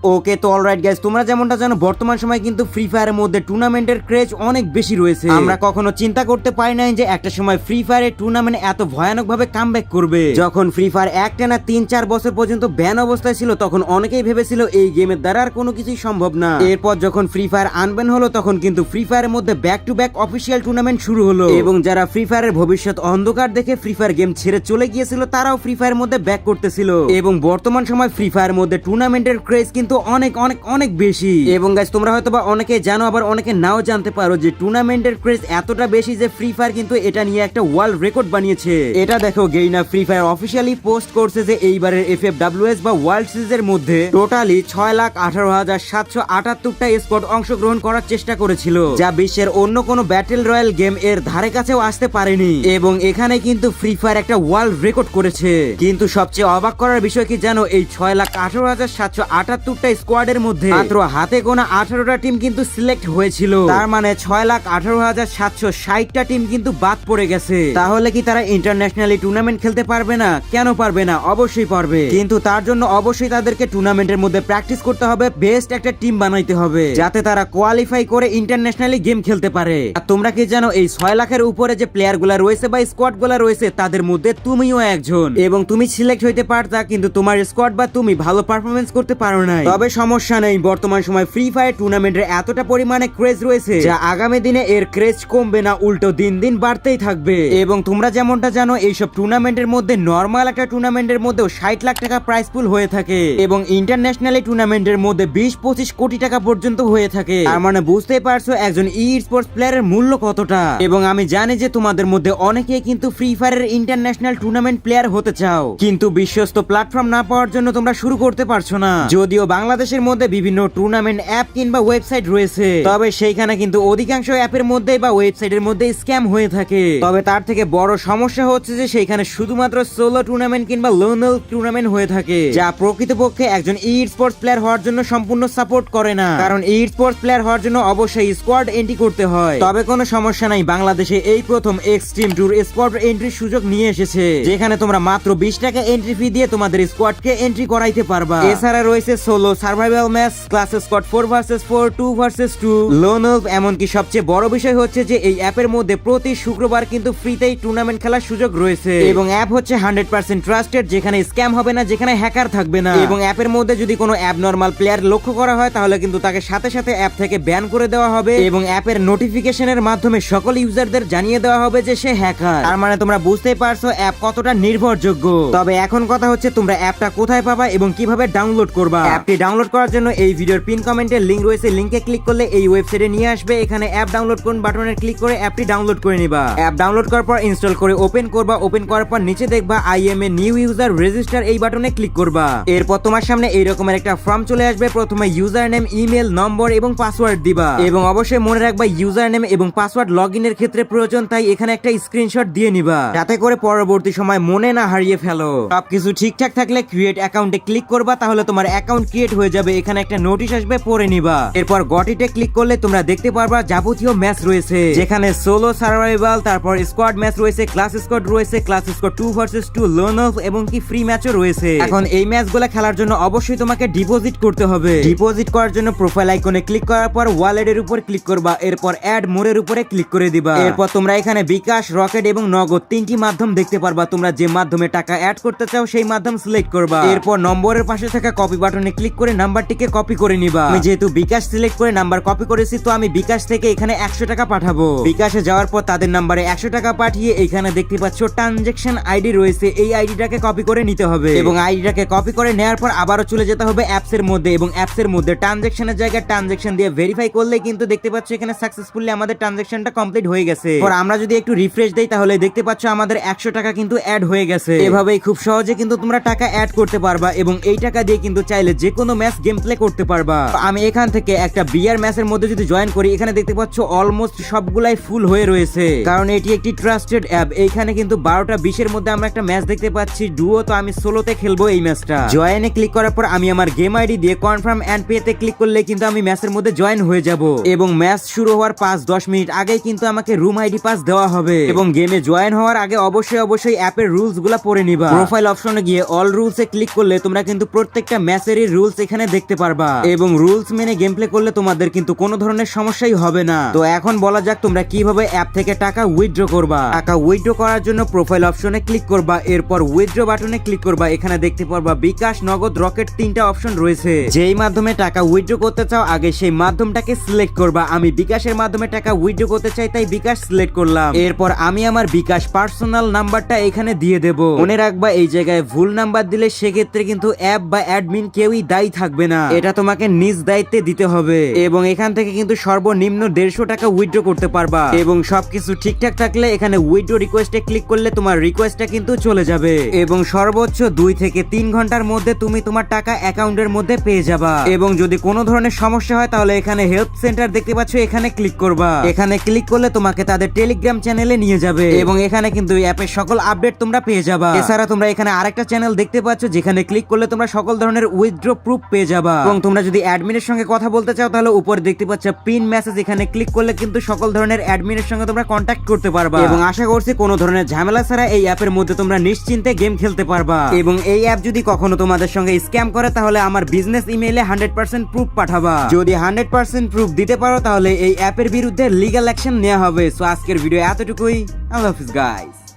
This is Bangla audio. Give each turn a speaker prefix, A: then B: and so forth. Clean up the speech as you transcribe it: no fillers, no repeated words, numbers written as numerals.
A: ওকে, তো অলরাইট গাইস, তোমরা যেমনটা জানো বর্তমান সময় কিন্তু ফ্রি ফায়ারের মধ্যে টুর্নামেন্টের ক্রেজ অনেক বেশি রয়েছে। আমরা কখনো চিন্তা করতে পারি নাই যে একটা সময় ফ্রি ফায়ারের টুর্নামেন্ট এত ভয়ানক ভাবে কামব্যাক করবে। যখন ফ্রি ফায়ার একটানা 3-4 বছর পর্যন্ত ব্যান অবস্থায় ছিল তখন অনেকেই ভেবেছিল এই গেমের দ্বারা আর কোনো কিছুই সম্ভব না। এরপর যখন ফ্রি ফায়ার আনব্যান হলো তখন কিন্তু ফ্রি ফায়ারের মধ্যে back to back official tournament শুরু হলো এবং যারা ফ্রি ফায়ারের ভবিষ্যৎ অন্ধকার দেখে ফ্রি ফায়ার গেম ছেড়ে চলে গিয়েছিল তারাও ফ্রি ফায়ারের মধ্যে ব্যাক করতেছিল। এবং বর্তমান সময় ফ্রি ফায়ারের মধ্যে টুর্নামেন্টের ক্রেজ কিন্তু অনেক অনেক অনেক বেশি। এবং গাইস, তোমরা হয়তো বা অনেকে জানো আবার অনেকে নাও জানতে পারো যে টুর্নামেন্টের ক্রেজ এতটা বেশি যে ফ্রি ফায়ার কিন্তু এটা নিয়ে একটা ওয়ার্ল্ড রেকর্ড বানিয়েছে। এটা দেখো, গেইনা ফ্রি ফায়ার অফিসিয়ালি পোস্ট করছে যে এইবারের FFWS বা ওয়ার্ল্ড সিরিজের মধ্যে টোটালি 6,18,778টা স্কোয়াড অংশগ্রহণ করার চেষ্টা করেছিল, যা বিশ্বের অন্য কোনো ব্যাটেল রয়্যাল গেম এর ধারে কাছেও আসতে পারেনি। এবং এখানে কিন্তু ফ্রি ফায়ার একটা ওয়ার্ল্ড রেকর্ড করেছে। কিন্তু সবচেয়ে অবাক করার বিষয় কি জানো, এই 6,18,778টা স্কোয়াডের মধ্যে মাত্র হাতে গোনা 18টা টিম কিন্তু সিলেক্ট হয়েছিল। তার মানে 6,18,760টা টিম কিন্তু বাদ পড়ে গেছে। তাহলে কি তারা ইন্টারন্যাশনালি টুর্নামেন্ট খেলতে পারবে না? কেন পারবে না, অবশ্যই পারবে। কিন্তু তার জন্য অবশ্যই তাদেরকে টুর্নামেন্টের মধ্যে প্র্যাকটিস করতে হবে, বেস্ট একটা টিম বানাইতে হবে যাতে তারা কোয়ালিফাই করে ইন্টারন্যাশনালি গেম খেলতে পারে। আর তোমরা কি জানো এই 6 লাখের উপরে যে প্লেয়ার গুলা রয়েছে বা স্কোয়াড গুলা রয়েছে তাদের মধ্যে তুমিও একজন। এবং তুমি সিলেক্ট হইতে পারতা কিন্তু তোমার স্কোয়াড বা তুমি ভালো পারফরমেন্স করতে পারো না। তবে সমস্যা নেই, বর্তমান সময় ফ্রি ফায়ার টুর্নামেন্টের এতটা পরিমাণে ক্রেজ রয়েছে যা আগামী দিনে এর ক্রেজ কমবে না, উল্টো দিন দিন বাড়তেই থাকবে। এবং তোমরা যেমনটা জানো এইসব টুর্নামেন্টের মধ্যে নরমাল একটা টুর্নামেন্টের মধ্যেও 60 লাখ টাকা প্রাইস পুল হয়ে থাকে এবং ইন্টারন্যাশনালি টুর্নামেন্টের মধ্যে 20-25 কোটি টাকা পর্যন্ত হয়ে থাকে। তার মানে বুঝতেই পারছো একজন ই স্পোর্টস প্লেয়ারের মূল্য কতটা। এবং আমি জানি যে তোমাদের মধ্যে অনেকেই কিন্তু ফ্রি ফায়ারের ইন্টারন্যাশনাল টুর্নামেন্ট প্লেয়ার হতে চাও, কিন্তু বিশ্বস্ত প্ল্যাটফর্ম না পাওয়ার জন্য তোমরা শুরু করতে পারছো না। যদিও বাংলাদেশের মধ্যে বিভিন্ন টুর্নামেন্ট অ্যাপ কিংবা ওয়েবসাইট রয়েছে, তবে সেইখানে কিন্তু অধিকাংশ অ্যাপের মধ্যে বা ওয়েবসাইটের মধ্যে স্ক্যাম হয়ে থাকে। তবে তার থেকে বড় সমস্যা হচ্ছে যে সেইখানে শুধুমাত্র সোলো টুর্নামেন্ট কিংবা লোনাল টুর্নামেন্ট হয়ে থাকে, যা প্রকৃতপক্ষে একজন ই স্পোর্টস প্লেয়ার হওয়ার জন্য সম্পূর্ণ সাপোর্ট করে না। কারণ ই স্পোর্টস প্লেয়ার হওয়ার জন্য অবশ্যই স্কোয়াড এন্ট্রি করতে হয়। তবে কোনো সমস্যা নাই, বাংলাদেশে এই প্রথম এক্সট্রিম ট্যুর স্কোয়াড এন্ট্রির সুযোগ নিয়ে এসেছে, যেখানে তোমরা মাত্র 20 টাকা এন্ট্রি ফি দিয়ে তোমাদের স্কোয়াডকে এন্ট্রি করাইতে পারবা। এছাড়া রয়েছে solo survival match, class squad 4vs4, 2vs2, loan of. এমনকি সবচেয়ে বড় বিষয় হচ্ছে যে এই অ্যাপের মধ্যে প্রতি শুক্রবার কিন্তু ফ্রিতেই টুর্নামেন্ট খেলার সুযোগ রয়েছে। এবং অ্যাপ হচ্ছে 100% ট্রাস্টেড, যেখানে স্ক্যাম হবে না, যেখানে হ্যাকার থাকবে না। এবং অ্যাপের মধ্যে যদি কোনো অ্যাবনরমাল প্লেয়ার লক্ষ্য করা হয় তাহলে কিন্তু তাকে সাথে সাথে অ্যাপ থেকে ব্যান করে দেওয়া হবে এবং অ্যাপের নোটিফিকেশনের মাধ্যমে সকল ইউজারদের জানিয়ে দেওয়া হবে যে সে হ্যাকার। তার মানে তোমরা বুঝতেই পারছো অ্যাপ কতটা নির্ভরযোগ্য। তবে এখন কথা হচ্ছে তোমরা অ্যাপটা কোথায় পাবা এবং কিভাবে ডাউনলোড করবা। অ্যাপটি ডাউনলোড করার জন্য এই ভিডিওর পিন কমেন্টে লিংক রয়েছে, লিংকে ক্লিক করলে এই ওয়েবসাইটে নিয়ে আসবে। এখানে অ্যাপ ডাউনলোড করুন বাটনে ক্লিক করে অ্যাপটি ডাউনলোড করে নিবা। অ্যাপ ডাউনলোড করার পর ইনস্টল করে ওপেন করবা। ওপেন করার পর নিচে দেখবা IM a new user register, এই বাটনে ক্লিক করবা। এরপর তোমার সামনে এই রকমের একটা ফর্ম চলে আসবে। প্রথমে ইউজার নেম, ইমেল, নম্বর এবং পাসওয়ার্ড দিবা। এবং অবশ্যই মনে রাখবা ইউজার নেম এবং পাসওয়ার্ড লগইনের ক্ষেত্রে প্রয়োজন, তাই এখানে একটা স্ক্রিনশট দিয়ে নিবা যাতে করে পরবর্তী সময় মনে না হারিয়ে ফেলো। সবকিছু ঠিকঠাক থাকলে ক্রিয়েট অ্যাকাউন্টে ক্লিক করবা, তাহলে তোমার অ্যাকাউন্ট ক্রিয়েট হয়ে যাবে। এখানে একটা নোটিশ আসবে, পড়ে নিবা। এরপর গটিতে ক্লিক করলে তোমরা দেখতে পারবা যাবতীয় ম্যাচ রয়েছে, যেখানে সোলো সার্ভাইভাল, তারপর স্কোয়াড ম্যাচ রয়েছে, ক্লাস স্কোয়াড রয়েছে, class squad 2vs2, loan of এবং কি ফ্রি ম্যাচও রয়েছে। এখন এই ম্যাচগুলো খেলার জন্য অবশ্যই তোমাকে ডিপোজিট করতে হবে। ডিপোজিট করার জন্য প্রোফাইল আইকনে ক্লিক করার পর ওয়ালেটের উপর ক্লিক করবা। এরপর অ্যাড মোরের উপরে ক্লিক করে দিবা। এরপর তোমরা এখানে বিকাশ, রকেট এবং নগদ 3টি মাধ্যম দেখতে পারবা। তোমরা যে মাধ্যমে টাকা অ্যাড করতে চাও সেই মাধ্যম সিলেক্ট করবা। এরপর নম্বরের পাশে থাকা কপি বাটনে ক্লিক করে নাম্বারটিকে কপি করে নিবা। আমি যেহেতু বিকাশ সিলেক্ট করে নাম্বার কপি করেছি, তো আমি বিকাশ থেকে এখানে 100 টাকা পাঠাবো। বিকাশে যাওয়ার পর তাদের নাম্বারে 100 টাকা পাঠিয়ে এখানে দেখতে পাচ্ছ ট্রানজাকশন আইডি রয়েছে, এই আইডিটাকে কপি করে নিতে হবে। এবং আইডিটাকে কপি করে নেওয়ার পর আবারও চলে যেতে হবে অ্যাপস এর মধ্যে এবং অ্যাপস এর মধ্যে ট্রানজাকশনের জায়গায় ট্রানজাকশন দিয়ে ভেরিফাই করলে কিন্তু দেখতে পাচ্ছ এখানে সাকসেসফুলি আমাদের ট্রানজাকশনটা কমপ্লিট হয়ে গেছে। আর আমরা যদি একটু রিফ্রেশ দেই তাহলে দেখতে পাচ্ছ আমাদের 100 টাকা কিন্তু অ্যাড হয়ে গেছে। এভাবেই খুব সহজে কিন্তু তোমরা টাকা অ্যাড করতে পারবা এবং এই টাকা দিয়ে কিন্তু চাইলে যে কোনো ম্যাচ গেম প্লে করতে পারবা। আমি এখান থেকে একটা বিয়ার ম্যাচের মধ্যে যদি জয়েন করি, এখানে দেখতে পাচ্ছ অলমোস্ট সবগুলাই ফুল হয়ে রয়েছে, কারণ এটি একটি ট্রাস্টেড অ্যাপ। এইখানে কিন্তু 12টা 20-এর মধ্যে আমরা একটা ম্যাচ দেখতে পাচ্ছি ডুও, তো আমি সোলোতে খেলবো এই ম্যাচটা। জয়েনে ক্লিক করার পর আমি আমার গেম আইডি দিয়ে কনফার্ম এন্ড পেতে ক্লিক করলে কিন্তু আমি ম্যাচের মধ্যে জয়েন হয়ে যাব এবং ম্যাচ শুরু হওয়ার 5-10 মিনিট আগে কিন্তু আমাকে রুম আইডি পাস দেওয়া হবে। এবং গেমে জয়েন হওয়ার আগে অবশ্যই অ্যাপের রুলস গুলা পড়ে নিবা। প্রোফাইল অপশনে গিয়ে অল রুলস এ ক্লিক করলে তোমরা কিন্তু প্রত্যেকটা ম্যাচেরই রুলস রুলস এখানে দেখতে পারবা এবং রুলস মেনে গেম প্লে করলে তোমাদের কিন্তু কোনো ধরনের সমস্যাই হবে না। তো এখন বলা যাক তোমরা কিভাবে অ্যাপ থেকে টাকা উইথড্র করবা। টাকা উইথড্র করার জন্য প্রোফাইল অপশনে ক্লিক করবা, এরপর উইথড্র বাটনে ক্লিক করবা। এখানে দেখতে পারবা বিকাশ, নগদ, রকেট 3টা অপশন রয়েছে। যেই মাধ্যমে টাকা উইথড্র করতে চাও আগে সেই মাধ্যমটাকে সিলেক্ট করবা। আমি বিকাশের মাধ্যমে টাকা উইথড্র করতে চাই তাই বিকাশ সিলেক্ট করলাম। এরপর আমি আমার বিকাশ পার্সোনাল নাম্বারটা এখানে দিয়ে দেব। মনে রাখবা এই জায়গায় ভুল নাম্বার দিলে সেক্ষেত্রে কিন্তু অ্যাপ বা অ্যাডমিন কেউই দায়ী থাকবে না, এটা তোমাকে নিজ দায়িত্বে দিতে হবে। এবং এখান থেকে কিন্তু সর্বনিম্ন 150 টাকা উইথড্র করতে পারবা। এবং সবকিছু ঠিকঠাক থাকলে এখানে উইথড্র রিকোয়েস্টে ক্লিক করলে তোমার রিকোয়েস্টটা কিন্তু চলে যাবে এবং সর্বোচ্চ 2 থেকে 3 ঘন্টার মধ্যে তুমি তোমার টাকা অ্যাকাউন্টের মধ্যে পেয়ে যাবা। এবং যদি কোনো ধরনের সমস্যা হয় তাহলে এখানে হেল্প সেন্টার দেখতে পাচ্ছ, এখানে ক্লিক করবা। এখানে ক্লিক করলে তোমাকে তাদের টেলিগ্রাম চ্যানেলে নিয়ে যাবে এবং এখানে কিন্তু অ্যাপের সকল আপডেট তোমরা পেয়ে যাবা। এছাড়া তোমরা এখানে আরেকটা চ্যানেল দেখতে পাচ্ছ যেখানে ক্লিক করলে তোমরা সকল ধরনের উইথড্র প্রুফ পেয়ে যাবা। এবং তোমরা যদি অ্যাডমিনের সঙ্গে কথা বলতে চাও তাহলে উপরে দেখতে পাচ্ছ পিন মেসেজ, এখানে ক্লিক করলে কিন্তু সকল ধরনের অ্যাডমিনের সঙ্গে তোমরা কন্ট্যাক্ট করতে পারবা। এবং আশা করছি কোনো ধরনের ঝামেলা ছাড়া এই অ্যাপের মধ্যে তোমরা নিশ্চিন্তে গেম খেলতে পারবা। এবং এই অ্যাপ যদি কখনো তোমাদের সঙ্গে স্ক্যাম করে তাহলে আমার বিজনেস ইমেইলে 100% প্রুফ পাঠাবা। যদি 100% প্রুফ দিতে পারো তাহলে এই অ্যাপের বিরুদ্ধে লিগ্যাল অ্যাকশন নেওয়া হবে। সো আজকের ভিডিও এতটুকুই। আল্লাহ হাফেজ গাইস।